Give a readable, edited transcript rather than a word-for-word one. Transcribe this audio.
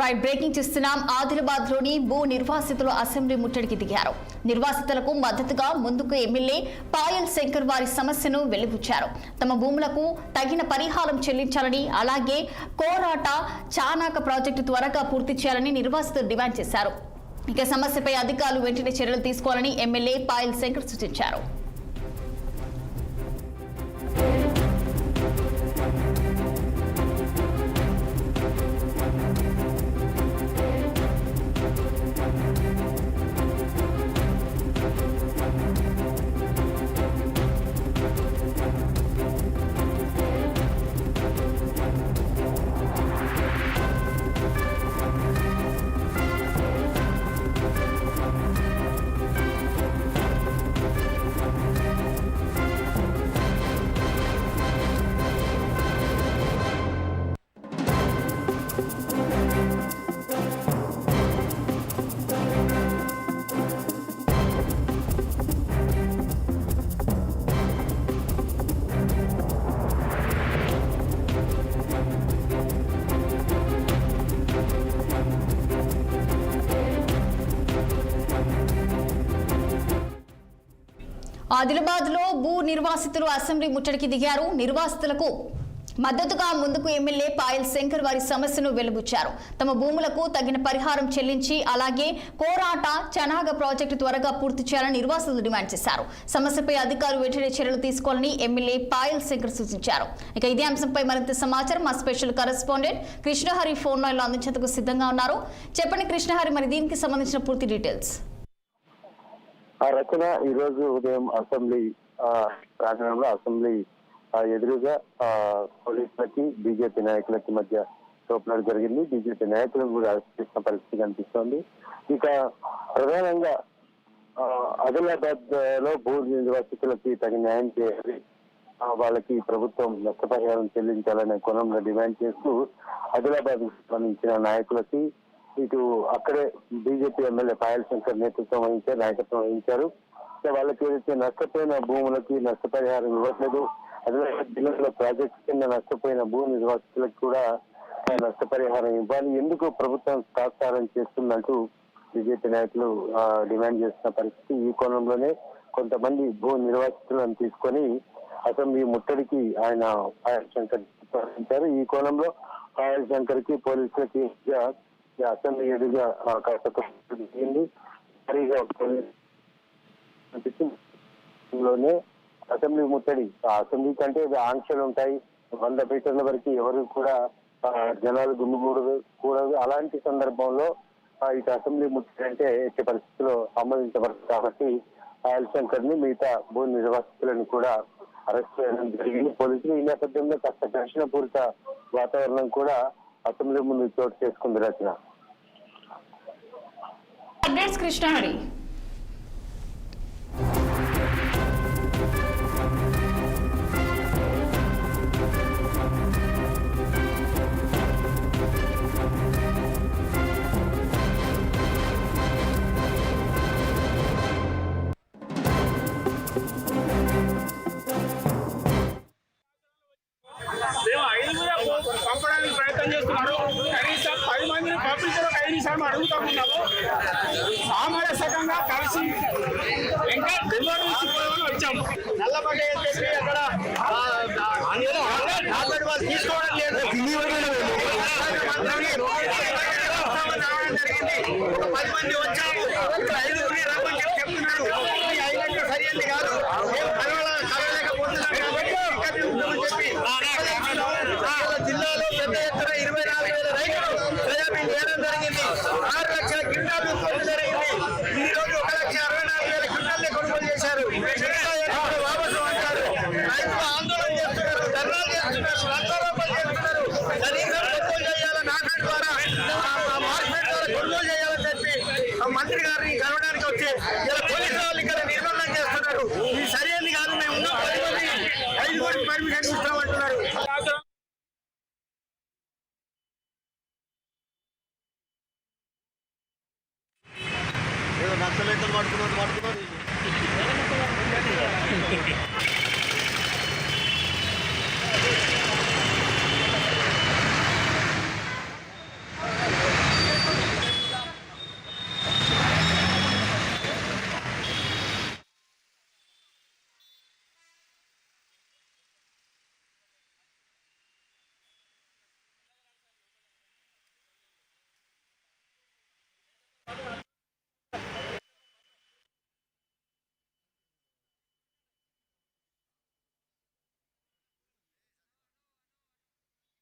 Right breaking చూస్తున్నాం. ఆదిలాబాద్ లోని భూ నిర్వాసితులు అసెంబ్లీ ముట్టడికి దిగారు. నిర్వాసితులకు మద్దతుగా ముందుకు ఎమ్మెల్యే పాయల్ శంకర్ వారి సమస్యను వెలిబుచ్చారు. తమ భూములకు తగిన పరిహారం చెల్లించాలని, అలాగే కోరాట చానాక ప్రాజెక్టు త్వరగా పూర్తి చేయాలని నిర్వాసితులు డిమాండ్ చేశారు. ఇక సమస్యపై అధికారులు వెంటనే చర్యలు తీసుకోవాలని ఎమ్మెల్యే పాయల్ శంకర్ సూచించారు. ఆదిలాబాద్ లో భూ నిర్వాసితులు అసెంబ్లీ ముట్టడికి దిగారు. నిర్వాసితులకు మద్దతుగా ముందుకు ఎమ్మెల్యే పాయల్ శంకర్ వారి సమస్యను వెలుబుచ్చారు. తమ భూములకు తగిన పరిహారం చెల్లించి, అలాగే కోరాట చనాగ ప్రాజెక్టు త్వరగా పూర్తి చేయాలని నిర్వాసితులు డిమాండ్ చేశారు. సమస్యపై అధికారులు వెంటనే చర్యలు తీసుకోవాలని ఎమ్మెల్యే పాయల్ శంకర్ సూచించారు. ఇక ఇదే అంశంపై మరింత సమాచారం మా special correspondent Krishnahari phone line లో అందించేందుకు సిద్ధంగా ఉన్నారు. చెప్పండి కృష్ణహరి, మరి దీనికి సంబంధించిన పూర్తి డీటెయిల్స్. రచన ఈ రోజు ఉదయం అసెంబ్లీ ప్రాంగణంలో అసెంబ్లీ ఎదురుగా పోలీసులకి బీజేపీ నాయకులకి మధ్య తోపులాట జరిగింది. బీజేపీ నాయకులను కూడా అరెస్ట్ చేసిన పరిస్థితి కనిపిస్తోంది. ఇక ప్రధానంగా ఆదిలాబాద్ లో భూ నిర్వాసితులకి తగిన న్యాయం చేయాలి, వాళ్ళకి ప్రభుత్వం నష్టపరిహారం చెల్లించాలనే కోణంలో డిమాండ్ చేస్తూ ఆదిలాబాద్ సంబంధించిన నాయకులకి ఇటు అక్కడే బీజేపీ ఎమ్మెల్యే పాయల్ శంకర్ నాయకత్వం వహించారు. వాళ్ళకి ఏదైతే నష్టపోయిన భూములకి నష్టపరిహారం ఇవ్వట్లేదు, ఆదిలాబాద్ జిల్లాలో ప్రాజెక్టు కింద నష్టపోయిన భూ నిర్వాసితులకు కూడా నష్టపరిహారం ఇవ్వాలి, ఎందుకు ప్రభుత్వం తాత్సారం చేస్తుందంటూ బీజేపీ నాయకులు డిమాండ్ చేస్తున్న పరిస్థితి. ఈ కోణంలోనే కొంతమంది భూ నిర్వాసితులను తీసుకొని అసెంబ్లీ ముట్టడికి ఆయన పాయల్ శంకర్ ప్రారంభించారు. ఈ కోణంలో పాయల్ శంకర్ కి పోలీసులకి అసెంబ్లీ ఎదురుగా దిగింది. లోనే అసెంబ్లీ ముట్టడి, అసెంబ్లీ కంటే ఆంక్షలు ఉంటాయి, 100 మీటర్ల వరకు ఎవరు కూడా జనాలు గుమ్మికూడదు. అలాంటి సందర్భంలో ఇటు అసెంబ్లీ ముట్టడి అంటే ఎట్టి పరిస్థితుల్లో ఆమోదించబడదు. కాబట్టి పాయల్ శంకర్ ని మిగతా భూ నిర్వాసితులను కూడా అరెస్ట్ చేయడం జరిగింది పోలీసులు. ఈ నేపథ్యంలో కాస్త ఘర్షణపూరిత వాతావరణం కూడా అసెంబ్లీ ముందు చోటు చేసుకుంది. రచన కృష్ణహరి. పంపడానికి ప్రయత్నం చేస్తున్నారు. కనీసం 10 మందిని పంపించడం కనీసం అడుగుతా ఉన్నాము. సామరస్యంగా కలిసి ఇంకా ఢిల్లీ వచ్చాము. నల్లబడ్డ చెప్పి అక్కడ వాళ్ళు తీసుకోవడం లేదు. 10 మంది వచ్చాము, 5 రమ్మని చెప్తున్నారు. ఈ 5 సరైనది కాదు, కలవలేకపోతున్నారు కాబట్టి చెప్పి జిల్లాలో పెద్ద ఎత్తున 24,000 రైతులు సోయాబీన్ వేయడం జరిగింది. 6 లక్షల క్వింటాలు కొనుగోలు జరిగింది. ఈ రోజు 1,64,000 క్వింటాలే కొనుగోలు చేశారు. వాపసు అంటారు. రైతులు ఆందోళన చేస్తున్నారు, ధర్నాలు చేస్తున్నారు, రాస్తారోపణలు చేస్తున్నారు. కనీసం కొనుగోలు చేయాలని నాకాడి ద్వారా మార్కెట్ ద్వారా కొనుగోలు చేయాలని చెప్పి మంత్రి గారిని కలవడానికి వచ్చి ఇలా పోలీసు వాళ్ళు ఇక్కడ నిర్బంధం చేస్తున్నారు. ఇది సరైనది కాదు, మేము ఉన్న 10 మంది 5 మంది పర్మిషన్ ఇస్తామంటున్నారు. నచ్చలేక పడుతున్నారు